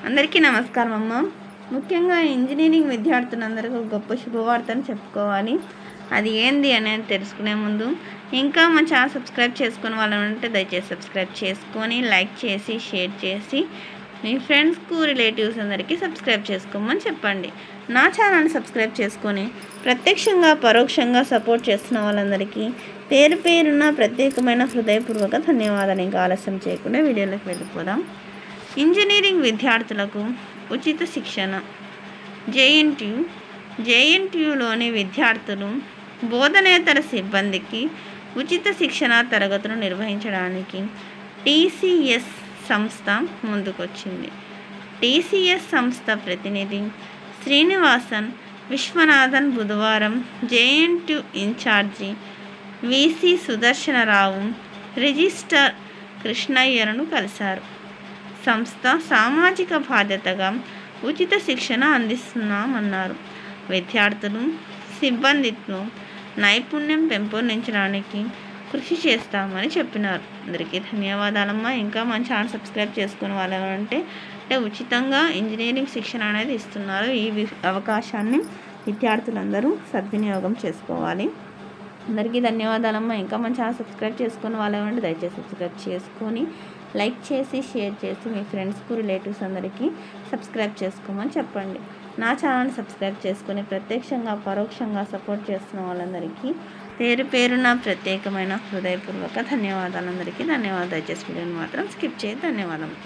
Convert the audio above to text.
అందరికీ నమస్కారం అమ్మ. ముఖ్యంగా ఇంజనీరింగ్ విద్యార్థులందరికీ ఒక గొప్ప శుభవార్తను చెప్పుకోవాలి. అది ఏంది అనేది తెలుసుకునే ముందు ఇంకా మా ఛానల్ సబ్స్క్రైబ్ చేసుకుని వాళ్ళు ఉంటే దయచేసి సబ్స్క్రైబ్ చేసుకొని లైక్ చేసి షేర్ చేసి మీ ఫ్రెండ్స్కు రిలేటివ్స్ అందరికీ సబ్స్క్రైబ్ చేసుకోమని చెప్పండి. నా ఛానల్ని సబ్స్క్రైబ్ చేసుకొని ప్రత్యక్షంగా పరోక్షంగా సపోర్ట్ చేస్తున్న వాళ్ళందరికీ పేరు పేరున ప్రత్యేకమైన హృదయపూర్వక ధన్యవాదాలు. ఇంకా ఆలస్యం చేయకుండా వీడియోలోకి వెళ్ళిపోదాం. ఇంజనీరింగ్ విద్యార్థులకు ఉచిత శిక్షణ. జేఎన్టీయూలోని విద్యార్థులు బోధనేతర సిబ్బందికి ఉచిత శిక్షణ తరగతులు నిర్వహించడానికి టీసీఎస్ సంస్థ ముందుకొచ్చింది. టీసీఎస్ సంస్థ ప్రతినిధి శ్రీనివాసన్ విశ్వనాథన్ బుధవారం JNTU incharge VC Sudarshana Rao, registrar కృష్ణయ్యను కలిశారు. సంస్థ సామాజిక బాధ్యతగా ఉచిత శిక్షణ అందిస్తున్నామన్నారు. విద్యార్థులు సిబ్బందితో నైపుణ్యం పెంపొందించడానికి కృషి చేస్తామని చెప్పినారు. అందరికీ ధన్యవాదాలమ్మా. ఇంకా మన ఛానల్ సబ్స్క్రైబ్ చేసుకుని వాళ్ళు అంటే ఉచితంగా ఇంజనీరింగ్ శిక్షణ అనేది ఇస్తున్నారు. ఈ అవకాశాన్ని విద్యార్థులందరూ సద్వినియోగం చేసుకోవాలి. అందరికీ ధన్యవాదాలమ్మా. ఇంకా మన ఛానల్ సబ్స్క్రైబ్ చేసుకుని వాళ్ళు అంటే దయచేసి సబ్స్క్రైబ్ చేసుకొని లైక్ చేసి షేర్ చేసి మీ ఫ్రెండ్స్కు రిలేటివ్స్ అందరికీ సబ్స్క్రైబ్ చేసుకోమని చెప్పండి. నా ఛానల్ని సబ్స్క్రైబ్ చేసుకొని ప్రత్యక్షంగా పరోక్షంగా సపోర్ట్ చేస్తున్న వాళ్ళందరికీ పేరు పేరున ప్రత్యేకమైన హృదయపూర్వక ధన్యవాదాలు. అందరికీ ధన్యవాదాలు. దయచేసి వీడియోని మాత్రం స్కిప్ చేయదు. ధన్యవాదాలు.